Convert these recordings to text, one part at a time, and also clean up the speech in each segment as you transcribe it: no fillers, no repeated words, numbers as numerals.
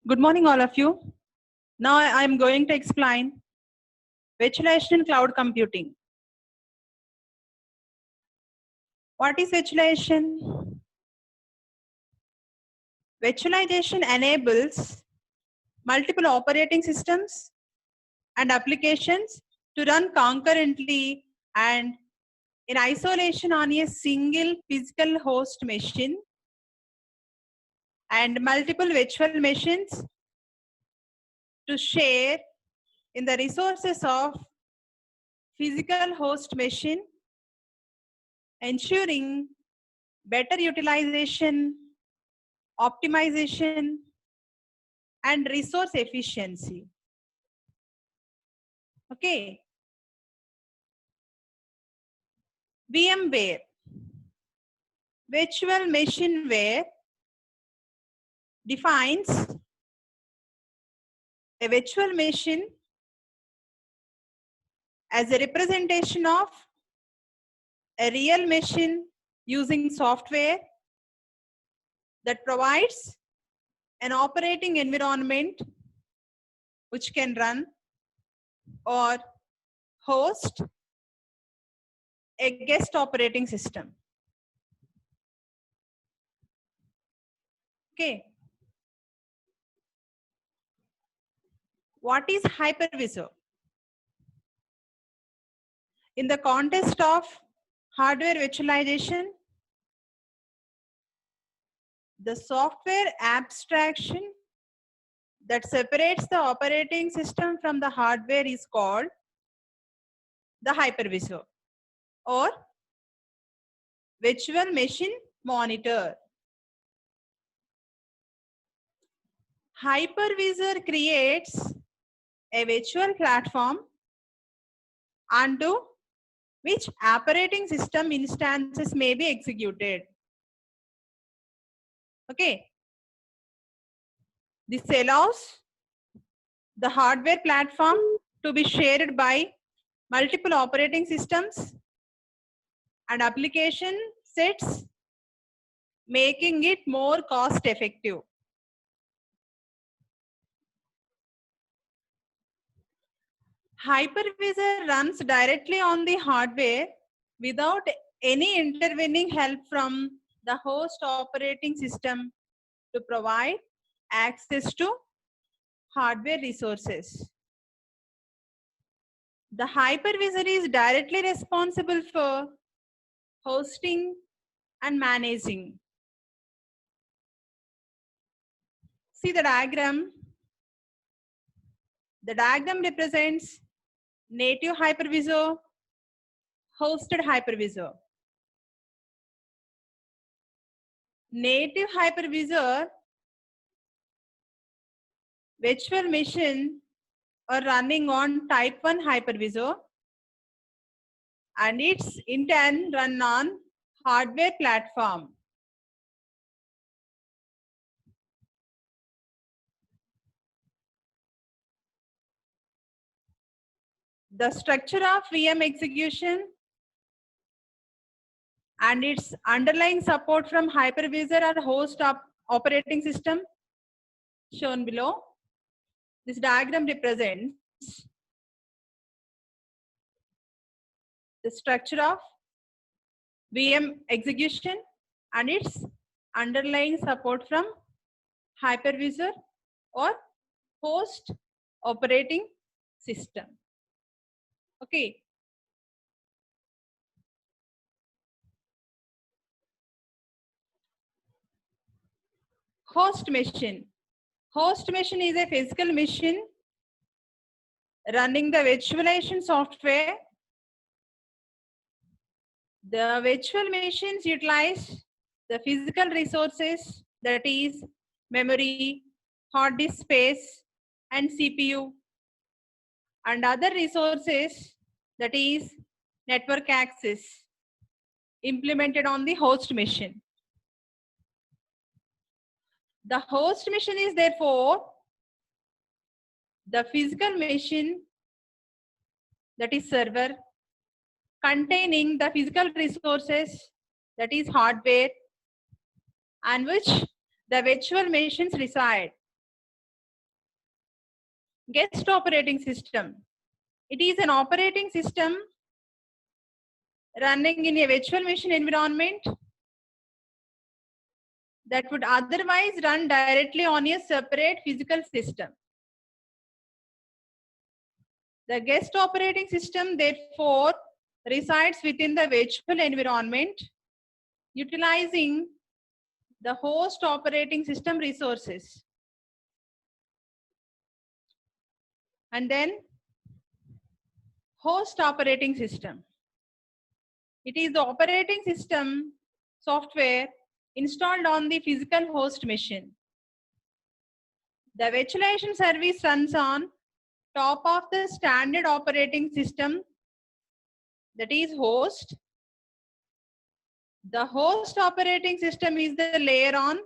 Good morning, all of you. Now I am going to explain virtualization in cloud computing. What is virtualization? Virtualization enables multiple operating systems and applications to run concurrently and in isolation on a single physical host machine and multiple virtual machines to share in the resources of physical host machine, ensuring better utilization, optimization, and resource efficiency. Okay. VMware, virtual machineWare, defines a virtual machine as a representation of a real machine using software that provides an operating environment which can run or host a guest operating system. Okay. What is hypervisor? In the context of hardware virtualization, the software abstraction that separates the operating system from the hardware is called the hypervisor or virtual machine monitor. Hypervisor creates a virtual platform onto which operating system instances may be executed. Okay. This allows the hardware platform to be shared by multiple operating systems and application sets, making it more cost effective. Hypervisor runs directly on the hardware without any intervening help from the host operating system to provide access to hardware resources. The hypervisor is directly responsible for hosting and managing. See the diagram. The diagram represents native hypervisor, hosted hypervisor. Native hypervisor virtual machine are running on type 1 hypervisor and it's in turn run on hardware platform. The structure of VM execution and its underlying support from hypervisor or host operating system shown below. This diagram represents the structure of VM execution and its underlying support from hypervisor or host operating system. Okay. Host machine. Host machine is a physical machine running the virtualization software. The virtual machines utilize the physical resources, that is memory, hard disk space, and CPU, and other resources, that is network access, implemented on the host machine. The host machine is therefore the physical machine, that is server, containing the physical resources, that is hardware, and which the virtual machines reside. Guest operating system. It is an operating system running in a virtual machine environment that would otherwise run directly on a separate physical system. The guest operating system, therefore, resides within the virtual environment, utilizing the host operating system resources. And then host operating system. It is the operating system software installed on the physical host machine. The virtualization service runs on top of the standard operating system, that is host. The host operating system is the layer on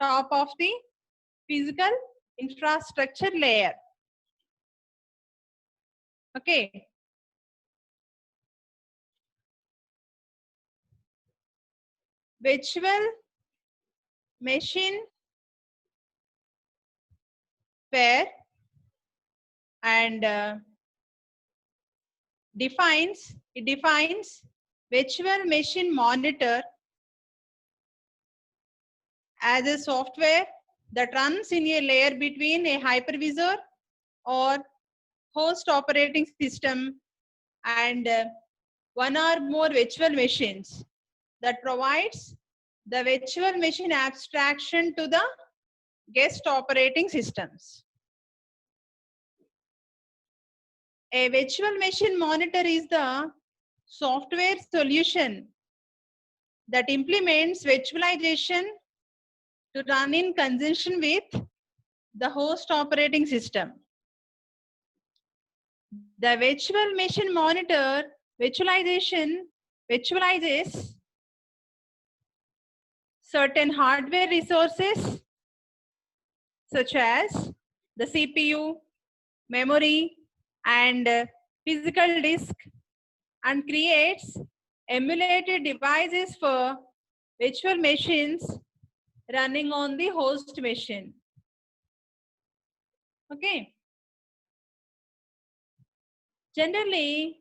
top of the physical infrastructure layer. Okay. Virtual machine pair and defines virtual machine monitor as a software that runs in a layer between a hypervisor or host operating system and one or more virtual machines, that provides the virtual machine abstraction to the guest operating systems. A virtual machine monitor is the software solution that implements virtualization to run in conjunction with the host operating system. The virtual machine monitor virtualizes certain hardware resources such as the CPU, memory, and physical disk, and creates emulated devices for virtual machines running on the host machine. Okay. Generally,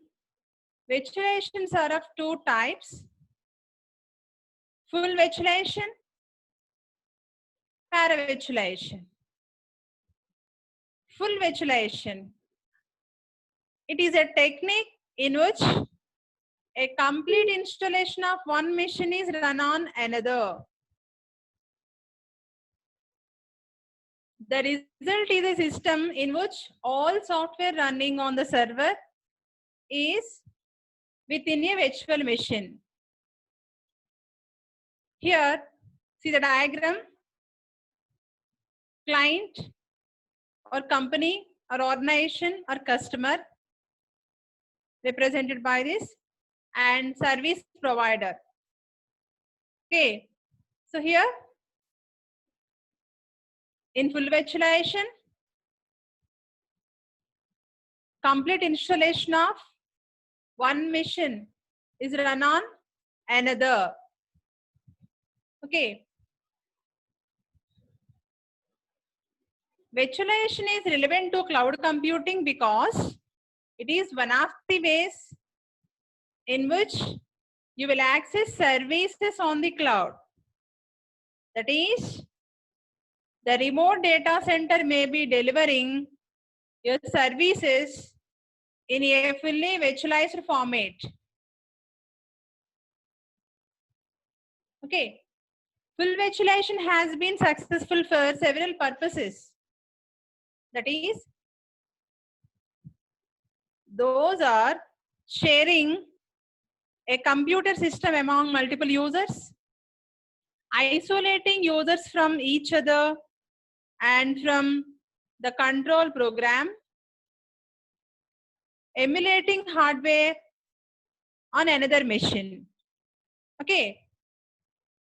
virtualizations are of two types: full virtualization, paravirtualization. Full virtualization. It is a technique in which a complete installation of one machine is run on another. The result is a system in which all software running on the server is within a virtual machine. Here, see the diagram. Client or company or organization or customer represented by this, and service provider. Okay, so here in full virtualization, complete installation of one machine is run on another. Okay. Virtualization is relevant to cloud computing because it is one of the ways in which you will access services on the cloud. That is, the remote data center may be delivering your services in a fully virtualized format. Okay. Full virtualization has been successful for several purposes. That is, those are sharing a computer system among multiple users, isolating users from each other and from the control program, emulating hardware on another machine. Okay.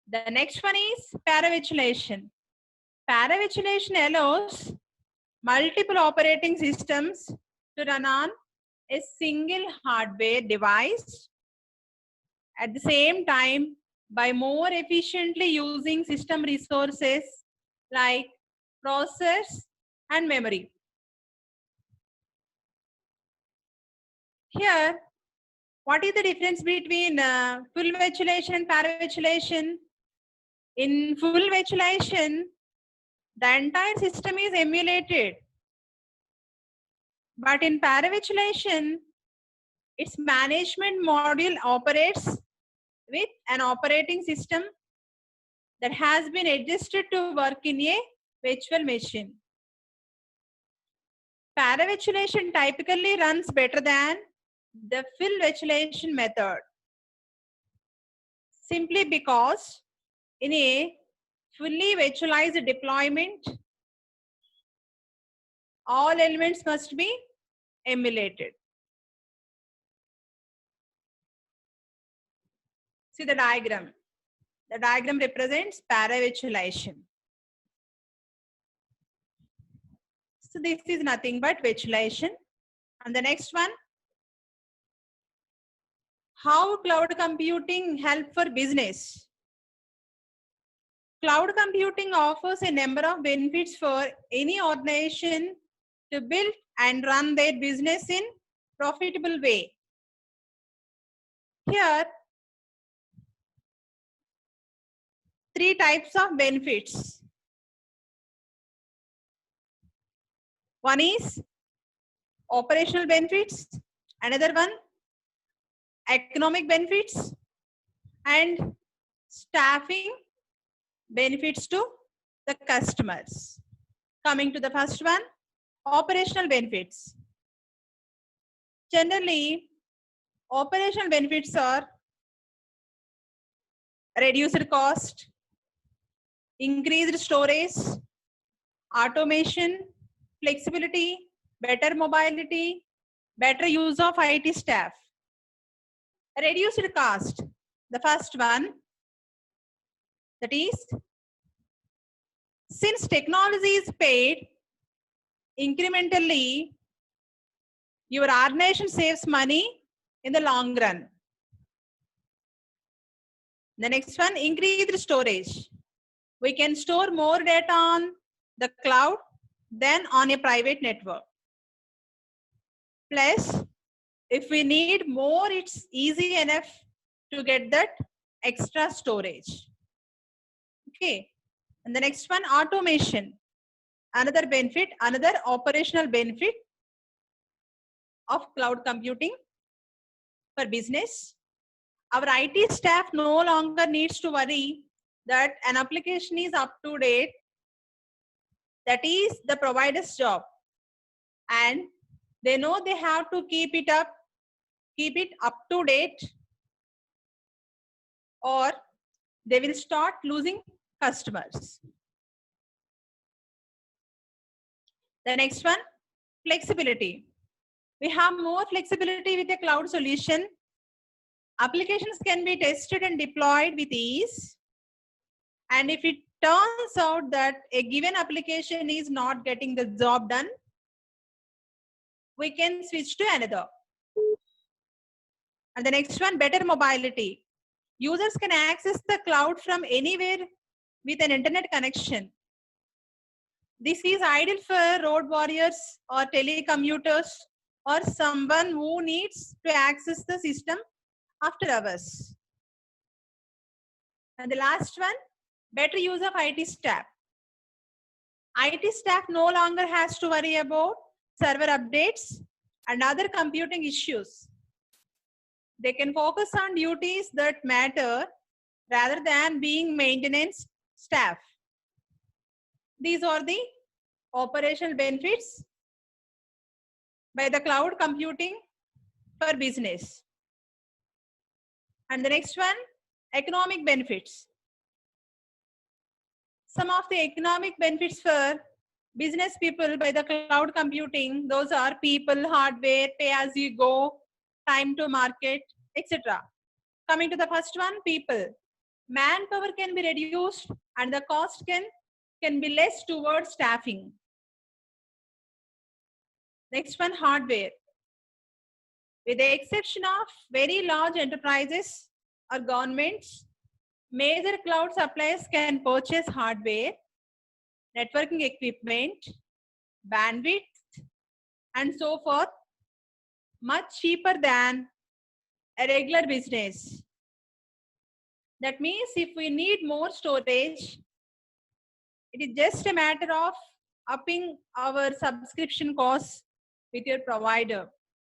The next one is paravirtualization. Paravirtualization allows multiple operating systems to run on a single hardware device at the same time by more efficiently using system resources like processors and memory. Here, what is the difference between full virtualization and para-virtualization? In full virtualization, the entire system is emulated. But in para-virtualization, its management module operates with an operating system that has been adjusted to work in a virtual machine. Para-virtualization typically runs better than the full virtualization method, simply because in a fully virtualized deployment, all elements must be emulated. See the diagram. The diagram represents para-virtualization. So this is nothing but virtualization. And the next one, how cloud computing help for business? Cloud computing offers a number of benefits for any organization to build and run their business in profitable way. Here, three types of benefits. One is operational benefits, another one economic benefits, and staffing benefits to the customers. Coming to the first one, operational benefits. Generally, operational benefits are reduced cost, increased storage, automation, flexibility, better mobility, better use of IT staff. Reduced cost, the first one, that is, since technology is paid incrementally, your organization saves money in the long run. The next one, increased storage. We can store more data on the cloud than on a private network. Plus, if we need more, it's easy enough to get that extra storage. Okay. And the next one, automation. Another benefit, another operational benefit of cloud computing for business. Our IT staff no longer needs to worry that an application is up to date. That is the provider's job. And they know they have to keep it up to date, or they will start losing customers. The next one, flexibility. We have more flexibility with a cloud solution. Applications can be tested and deployed with ease. And if it turns out that a given application is not getting the job done, we can switch to another. And the next one, better mobility. Users can access the cloud from anywhere with an internet connection. This is ideal for road warriors or telecommuters or someone who needs to access the system after hours. And the last one, better use of IT staff. IT staff no longer has to worry about server updates and other computing issues. They can focus on duties that matter rather than being maintenance staff. These are the operational benefits by the cloud computing for business. And the next one, economic benefits. Some of the economic benefits for business people by the cloud computing, those are people, hardware, pay as you go, time to market, etc. Coming to the first one, people. Manpower can be reduced and the cost can be less towards staffing. Next one, hardware. With the exception of very large enterprises or governments, major cloud suppliers can purchase hardware, networking equipment, bandwidth, and so forth much cheaper than a regular business. That means if we need more storage, it is just a matter of upping our subscription costs with your provider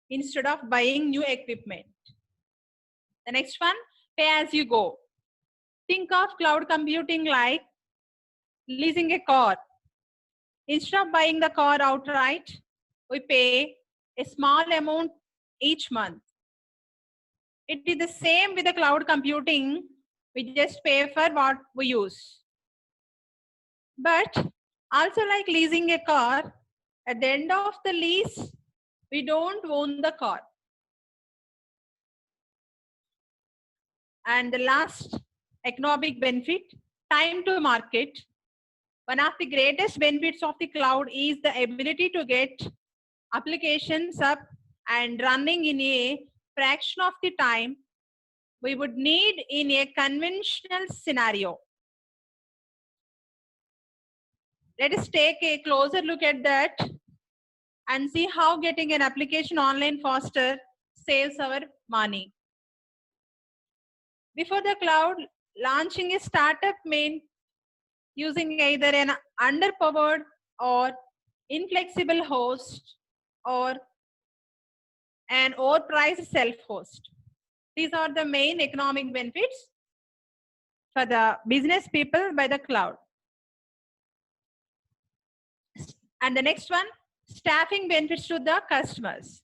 instead of buying new equipment. The next one, pay as you go. Think of cloud computing like leasing a car. Instead of buying the car outright, we pay a small amount each month. It is the same with the cloud computing. We just pay for what we use. But also like leasing a car, at the end of the lease, we don't own the car. And the last economic benefit, time to market. One of the greatest benefits of the cloud is the ability to get applications up and running in a fraction of the time we would need in a conventional scenario. Let us take a closer look at that and see how getting an application online faster saves our money. Before the cloud, launching a startup meant using either an underpowered or inflexible host or an overpriced self-host. These are the main economic benefits for the business people by the cloud. And the next one, staffing benefits to the customers.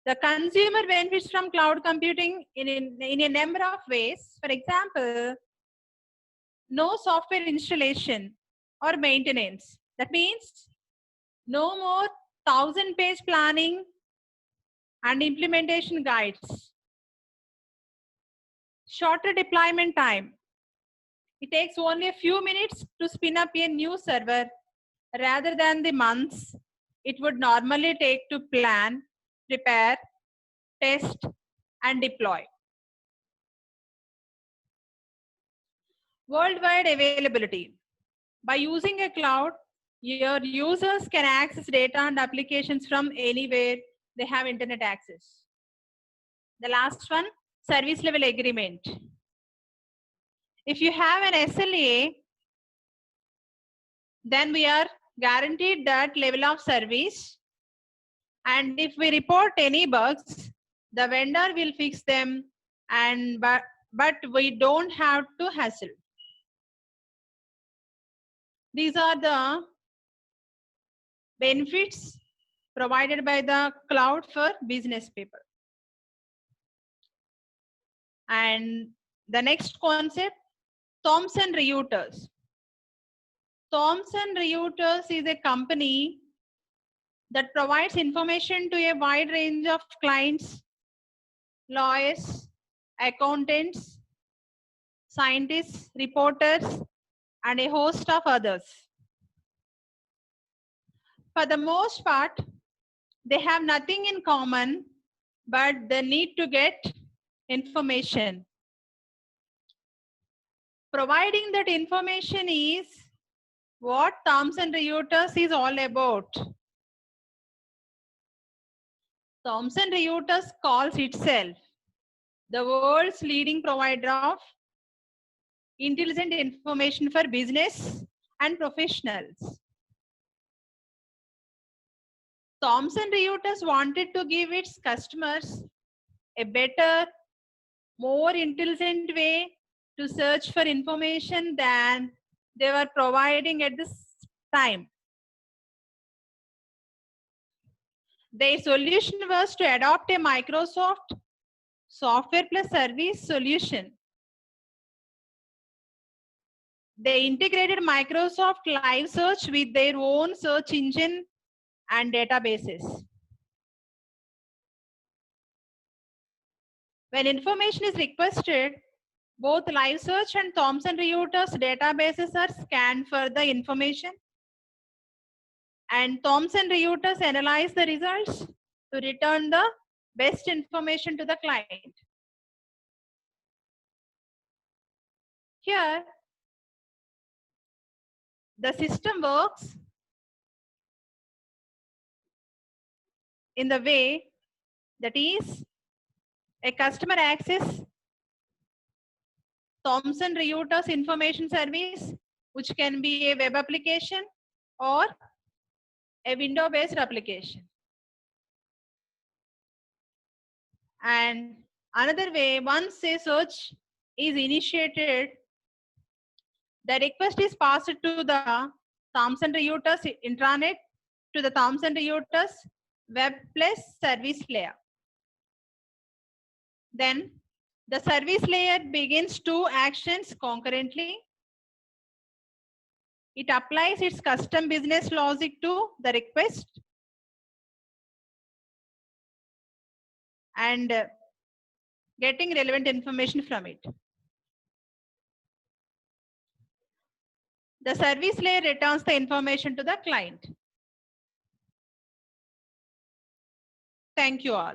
The consumer benefits from cloud computing in a number of ways. For example, no software installation or maintenance. That means no more 1,000-page planning and implementation guides. Shorter deployment time. It takes only a few minutes to spin up a new server rather than the months it would normally take to plan, prepare, test, and deploy. Worldwide availability. By using a cloud, your users can access data and applications from anywhere they have internet access. The last one, service level agreement. If you have an SLA, then we are guaranteed that level of service. And if we report any bugs, the vendor will fix them, and but we don't have to hassle. These are the benefits provided by the cloud for business people. And the next concept, Thomson Reuters. Thomson Reuters is a company that provides information to a wide range of clients, lawyers, accountants, scientists, reporters, and a host of others. For the most part, they have nothing in common, but the need to get information. Providing that information is what Thomson Reuters is all about. Thomson Reuters calls itself the world's leading provider of intelligent information for business and professionals. Thomson Reuters wanted to give its customers a better, more intelligent way to search for information than they were providing at this time. Their solution was to adopt a Microsoft software plus service solution. They integrated Microsoft Live Search with their own search engine and databases. When information is requested, both Live Search and Thomson Reuters databases are scanned for the information, and Thomson Reuters analyze the results to return the best information to the client. Here, the system works in the way That is, a customer access Thomson Reuters information service, which can be a web application or a window-based application. And another way, once a search is initiated, the request is passed to the Thomson Reuters intranet to the Thomson Reuters Web Plus service layer. Then the service layer begins two actions concurrently. It applies its custom business logic to the request and getting relevant information from it. The service layer returns the information to the client. Thank you all.